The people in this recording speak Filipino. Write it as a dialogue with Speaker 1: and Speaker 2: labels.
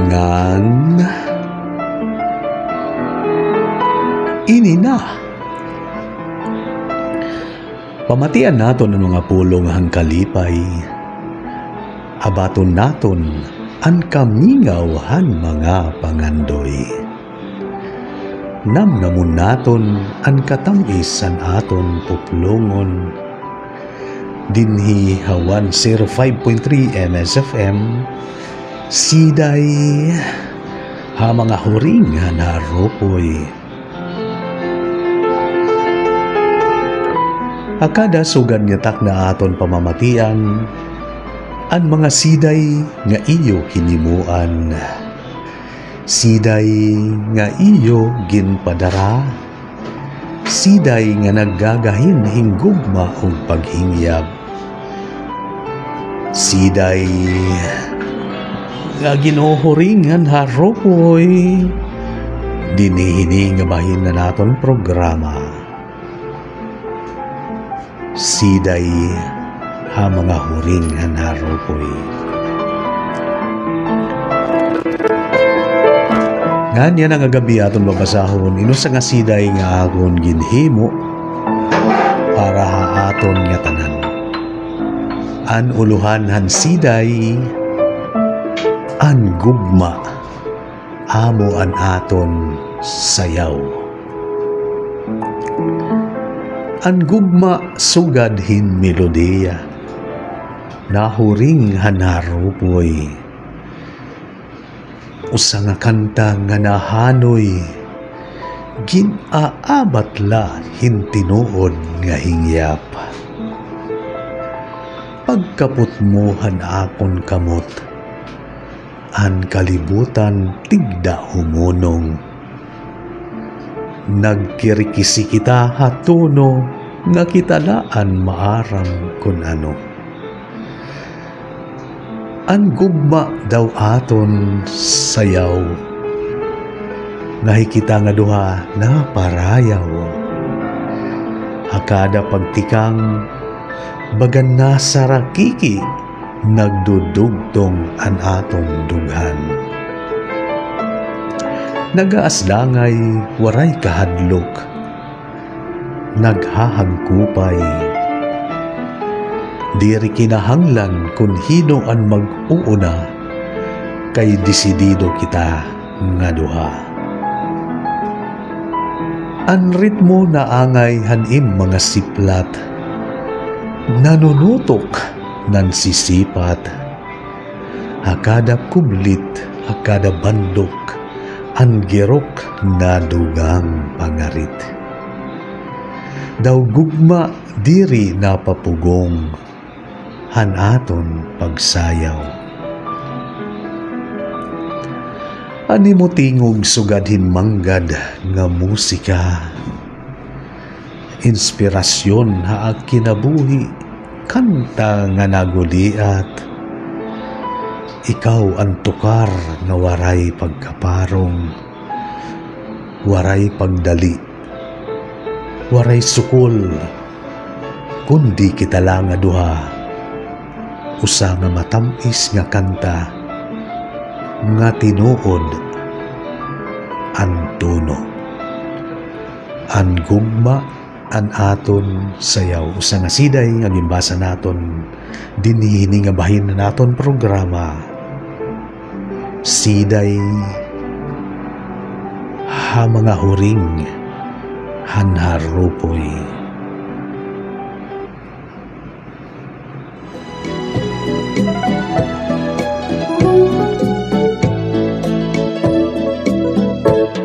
Speaker 1: ngan ini na. Pamatian naton ang mga pulong hang kalipay. Abaton naton ang kamingaw han mga pangandoy. Namnamun naton ang katamis an aton puplongon. Dinhi hawan 05.3 MSFM. Siday ha mga huring na ropoy. Akada sugad nyatak na aton pamamatian ang mga siday nga iyo hinimuan. Siday nga iyo ginpadara. Siday nga naggagahin hinggugma og paghingyab. Siday nga ginuhuringan haropoy. Dinihini nga bahin na naton programa. Siday ha mga huringan haropoy. Ganyan ang agabi aton babasahon inusa nga siday nga agon ginhimo para ha aton nga tanan. An uluhan han siday an gugma amo an aton sayaw. An gugma sugad hin melodiya nahuring hanarupoy. Usa nga kanta nga nahanoy ginaabatla hin tinuod nga hingyap. Pagkaput mo han akon kamot an kalibutan tigda humunong. Nagkirikisi kita hatuno nga kitalaan maaram kun ano. An gugma daw aton sayaw. Nahikita nga duha na parayaw. Hakada pagtikang bagan na sarakiki nagdudugtong an aton dughan. Nagaasdangay waray kahadlok. Naghahagkupay. Diri kinahanglan kung hino ang mag-uuna kay desidido kita nga duha. An ritmo na angay hanim mga siplat. Nanunutok nan sisipat. Hakada kublit, hakada bandok. Ang girok na dugang pangarit. Daw gugma diri napapugong han aton pagsayaw. Ani mo tingog sugadhin manggad nga musika. Inspirasyon ha kinabuhi kanta nga naguliat. Ikaw ang tukar nga waray pagkaparong, waray pagdali, waray sukol, kundi kita lang nga duha, usa nga matamis nga kanta, nga tinuod, ang tono. Ang gugma, ang aton sayaw, usa nga siday nga gimbasa naton, dinihini nga bahin na naton programa. Siday ha mga huring hanharupoy.